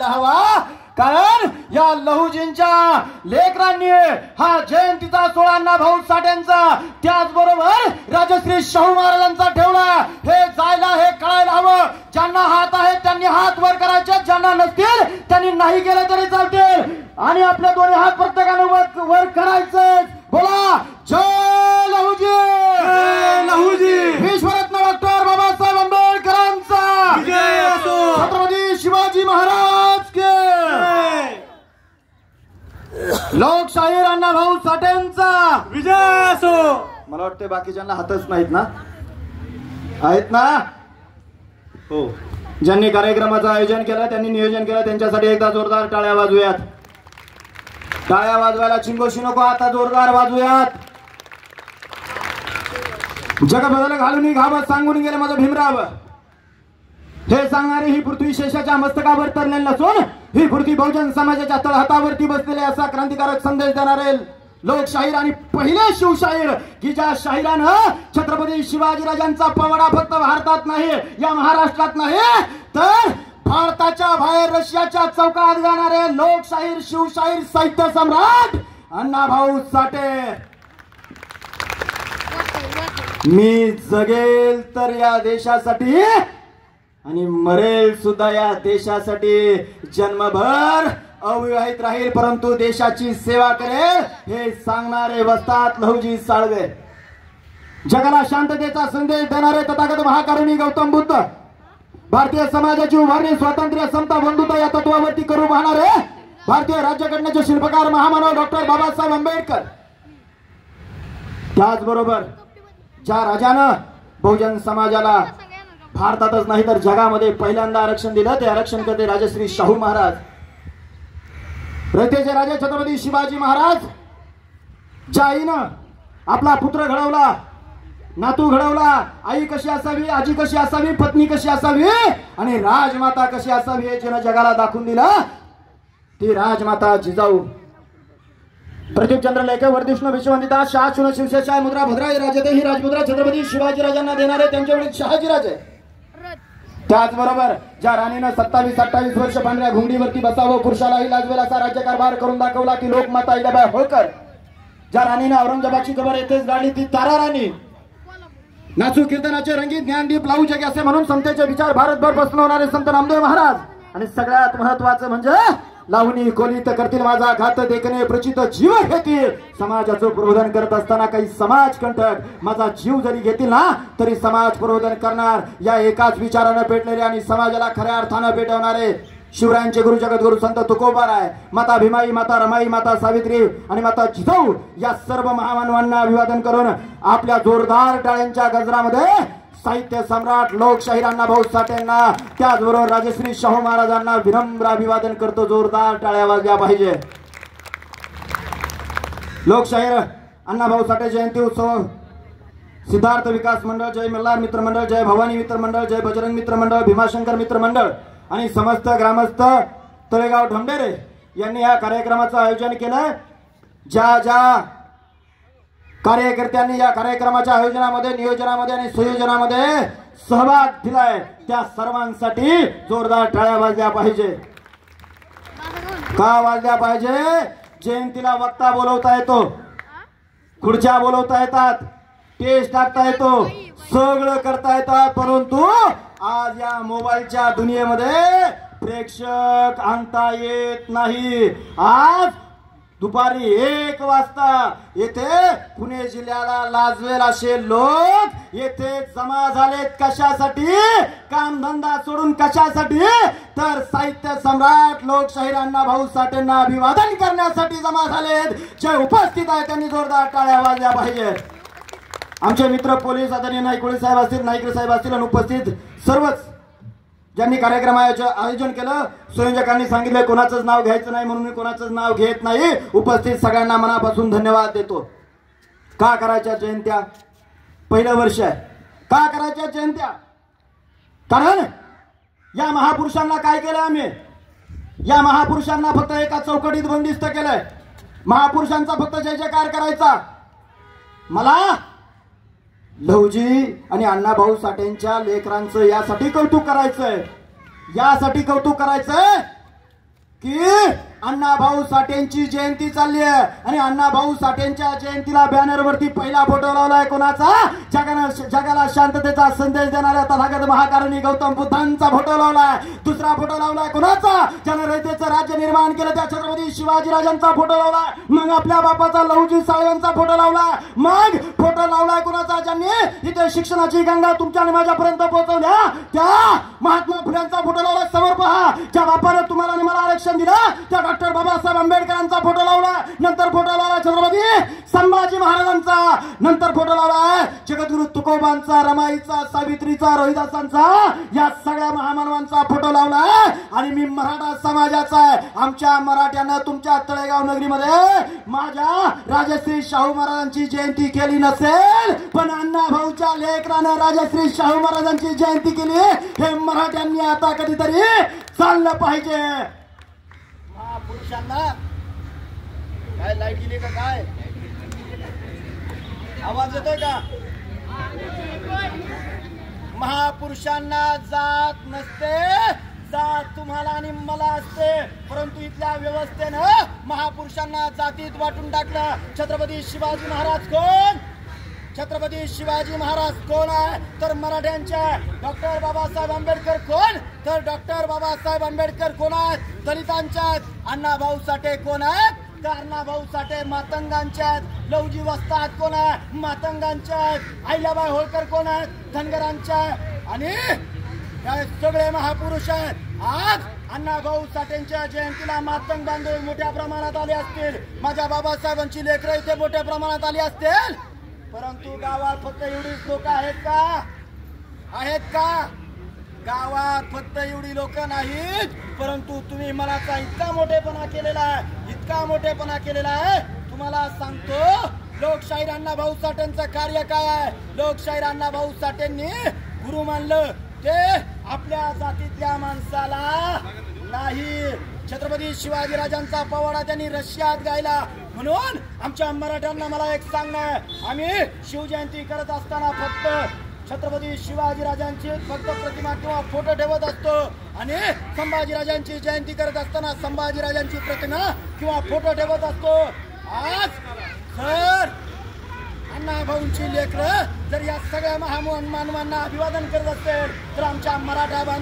हवा, कारण या लहुजींच्या लेकरांनी हा जयंतीचा सोहळा अण्णाभाऊ साठेंचा त्याचबरोबर राजश्री शाहू महाराजांचा ठेवला. हे जायला हे कळायला हवं. ज्यांना हात आहे त्यांनी हात वर करायचे, ज्यांना नसतील त्यांनी नाही केलं तरी चालतील. आणि आपले दोन्ही हात प्रत्येकाने वर करायचे. बोला जय लहुजी, जय लहुजी. विश्वरत्न डॉक्टर बाबासाहेब आंबेडकरांचा विजय असो. छत्रपती शिवाजी महाराज के लोकशाहीर अण्णाभाऊ साठेंचा विजय असो. मला वाटतं बाकीच्यांना हातच नाहीत ना? आहेत ना? हो. ज्यांनी कार्यक्रमाचं आयोजन केलं, त्यांनी नियोजन केलं, त्यांच्यासाठी एकदा जोरदार टाळ्या वाजूयात. टाळ्या वाजवायला चिंगोशी नको, आता जोरदार वाजूयात. जग बदल घालून घाबत सांगून गेले माझं भीमराव. हे सांगणारी ही पृथ्वी शेषाच्या मस्तकावर तरलेली नसून ही पृथ्वी बहुजन समाजाच्या तळहातावरती बसलेले असा क्रांतिकारक संदेश देणारे लोकशाहीर आणि पहिले शिवशाहीर की ज्या शाहिरानं छत्रपती शिवाजीराजांचा पवाडा फक्त भारतात नाही, या महाराष्ट्रात नाही, तर भारताच्या बाहेर रशियाच्या चौकात गाणारे लोकशाहीर शिवशाहीर साहित्य सम्राट अण्णाभाऊ साठे. मी जगेल तर या देशासाठी आणि मरेल सुद्धा या देशासाठी. जन्मभर अविवाहित राहील परंतु देशाची सेवा करेल हे सांगणारे वस्तात लहुजी साळवे. जगाला शांततेचा संदेश देणारे तथागत महाकारुणी गौतम बुद्ध. भारतीय समाजाची उभारणी स्वातंत्र्य समता बंधुता या तत्वावरती करू पाहणारे भारतीय राज्यघटनेचे शिल्पकार महामानव डॉक्टर बाबासाहेब आंबेडकर. त्याचबरोबर ज्या राजानं बहुजन समाजाला भारतातच नाही तर जगामध्ये पहिल्यांदा आरक्षण दिलं ते आरक्षण करते राजश्री शाहू महाराज. रयतेचे राजे छत्रपती शिवाजी महाराज. ज्या आईनं आपला पुत्र घडवला, नातू घडवला, आई कशी असावी, आजी कशी असावी, पत्नी कशी असावी आणि राजमाता कशी असावी हे जिनं जगाला दाखवून दिलं ती राजमाता जिजाऊ. प्रदीप चंद्रलेखे वर्धिष्णू विश्ववंदिता शाहशून शिवशेषाय मुद्रा भद्राय राजते ही राजमुद्रा छत्रपती शिवाजी राजांना देणारे त्यांच्या वडील शहाजीराजे. त्याचबरोबर ज्या राणीनं 27-28 वर्ष पांढऱ्या घुंगडीवरती बसावं, पुरुषालाही लाजवेल असा राज्यकारभार करून दाखवला ती लोकमाता अहिल्याबाई होळकर. ज्या राणीनं औरंगजेबाची कबर येथेच गाडली ती तारा राणी. नाचू कीर्तनाचे रंगीत ज्ञानदीप लावू जग असे म्हणून समतेचे विचार भारतभर पसरवणारे संत नामदेव महाराज. आणि सगळ्यात महत्वाचं म्हणजे लावणी कोलित करतील माझा घात देखणे प्रचित जीव घेतील. समाजाचं प्रबोधन करत असताना काही समाज कंटक माझा जीव जरी घेतील ना तरी समाज प्रबोधन करणार या एकाच विचारानं पेटलेले आणि समाजाला खऱ्या अर्थानं पेटवणारे शिवरायांचे गुरु जगद्गुरु संत तुकोबाराय, माता भीमाई, माता रमाई, माता सावित्री आणि माता जिजाऊ या सर्व महामानवांना अभिवादन करून आपल्या जोरदार टाळ्यांच्या गजरामध्ये साहित्य सम्राट लोकशाहीर अण्णाभाऊ साठेंना त्याचबरोबर राजश्री शाहू महाराजांना विनम्र अभिवादन करतो. जोरदार टाळ्या वाजल्या पाहिजे. लोकशाहीर अण्णाभाऊ साठे जयंती उत्सव सिद्धार्थ विकास मंडळ, जय मल्हार मित्र मंडळ, जय भवानी मित्र मंडळ, जय बजरंग मित्र मंडळ, भीमाशंकर मित्र मंडळ आणि समस्त ग्रामस्थ तळेगाव ढोंडेरे यांनी या कार्यक्रमाचं आयोजन केलं. ज्या ज्या कार्यकर्त्यांनी या कार्यक्रमाच्या आयोजनामध्ये, नियोजनामध्ये आणि संयोजनामध्ये सहभाग दिलाय त्या सर्वांसाठी जोरदार टाळ्या वाजल्या पाहिजे. का वाजल्या पाहिजे? जयंतीला वक्ता बोलवता येतो, खुर्च्या बोलवता येतात, टेस्ट टाकता येतो, सगळं करता येतात, परंतु आज या मोबाईलच्या दुनियेमध्ये प्रेक्षक आणता येत नाही. आज दुपारी 1 वाजता येथे पुणे जिल्ह्याला लाजवेल असे लोक येथे जमा झालेत. कशासाठी? कामधंदा सोडून कशासाठी? तर साहित्य सम्राट लोकशाहीर अण्णाभाऊ साठेंना अभिवादन करण्यासाठी जमा झालेत. जे उपस्थित आहेत त्यांनी जोरदार टाळ्या वाजल्या पाहिजेत. आमचे मित्र पोलीस आदरणीय नाईकवळे साहेब असतील, नाईकरे साहेब असतील आणि उपस्थित सर्वच ज्यांनी कार्यक्रमाचं आयोजन केलं. संयोजकांनी सांगितलं कोणाचंच नाव घ्यायचं नाही म्हणून मी कोणाचंच नाव घेत नाही. उपस्थित सगळ्यांना मनापासून धन्यवाद देतो. का करायच्या जयंत्या? पहिलं वर्ष आहे. का करायच्या जयंत्या? कारण या महापुरुषांना काय केलं आम्ही? या महापुरुषांना फक्त एका चौकटीत बंदिस्त केलंय. महापुरुषांचा फक्त जय जयकार करायचा. मला लहुजी आणि अण्णाभाऊ साठेंच्या लेकरांचं यासाठी कौतुक करायचंय, यासाठी कौतुक करायचंय की अण्णाभाऊ साठेंची जयंती चालली आहे आणि अण्णाभाऊ साठेंच्या जयंतीला बॅनरवरती पहिला फोटो लावलाय कोणाचा? जगाला शांततेचा संदेश देणाऱ्या तथागत महाकारणी गौतम बुद्धांचा फोटो लावलाय. दुसरा फोटो लावलाय कोणाचा? ज्यानं रयतेचं राज्य निर्माण केलं त्या छत्रपती शिवाजीराजांचा फोटो लावलाय. मग आपल्या बापाचा लहुजी साळवेंचा फोटो लावलाय. मग फोटो लावलाय कोणाचा? ज्यांनी इथे शिक्षणाची गंगा तुमच्या आणि माझ्यापर्यंत पोहोचवल्या त्या महात्मा फुल्यांचा फोटो लावलाय. समोर पहा, ज्या बापाने तुम्हाला आणि मला आरक्षण दिलं त्या डॉक्टर बाबासाहेब आंबेडकरांचा फोटो लावला. नंतर फोटो लावला छत्रपती संभाजी महाराजांचा. नंतर फोटो लावलाय जगद्गुरु तुकोबांचा, रमाईचा, सावित्रीचा, रोहिदासांचा, या सगळ्या महामानवांचा फोटो लावलाय. आणि मी मराठा समाजाचा आहे. आमच्या मराठ्यांना तुमच्या तळेगाव नगरीमध्ये माझ्या राजश्री शाहू महाराजांची जयंती केली नसेल, पण अण्णाभाऊच्या लेकरानं राजश्री शाहू महाराजांची जयंती केली. हे मराठ्यांनी आता कधीतरी चाललं पाहिजे. महापुरुषांना काय लाईट गेली का? काय आवाज येतोय का? महापुरुषांना जात नसते, जात तुम्हाला आणि मला असते. परंतु इथल्या व्यवस्थेनं महापुरुषांना जातीत वाटून टाकलं. छत्रपती शिवाजी महाराज कोण? छत्रपती शिवाजी महाराज कोण आहे? तर मराठ्यांच्या. डॉक्टर बाबासाहेब आंबेडकर कोण? तर डॉक्टर बाबासाहेब आंबेडकर कोण आहेत? दलितांच्या. अण्णाभाऊ साठे कोण आहेत? तर अण्णाभाऊ साठे मातंगांच्या आहेत. लहुजी वस्ताद कोण आहे? मातंगांच्या आहेत. अहिल्याबाई होळकर कोण आहेत? धनगरांच्या. आणि हे सगळे महापुरुष आहेत. आज अण्णाभाऊ साठेंच्या जयंतीला मातंग बांधव मोठ्या प्रमाणात आले असतील. माझ्या बाबासाहेबांची लेकरं इथे मोठ्या प्रमाणात आली असतील. परंतु गावात फक्त एवढीच लोक आहेत का? आहेत का? गावात फक्त एवढी लोक नाहीत. परंतु तुम्ही मनाचा इतका मोठेपणा केलेला आहे, इतका मोठेपणा केलेला आहे. तुम्हाला सांगतो लोकशाहीर अण्णाभाऊ साठेंचं कार्य काय आहे. लोकशाहीर अण्णाभाऊ साठेंनी गुरु मानलं ते आपल्या जातीतल्या माणसाला नाही. छत्रपती शिवाजीराजांचा पवाडा त्यांनी रशियात गायला. म्हणून आमच्या मराठ्यांना मला एक सांगणं, आम्ही शिवजयंती करत असताना फक्त छत्रपती शिवाजीराजांची फक्त प्रतिमा किंवा फोटो ठेवत असतो. आणि संभाजीराजांची जयंती करत असताना संभाजीराजांची प्रतिमा किंवा फोटो ठेवत असतो. आज जर अण्णाभाऊंची लेकरं जर या सगळ्या महामानवांना अभिवादन करत असतील तर आमच्या मराठा बांधव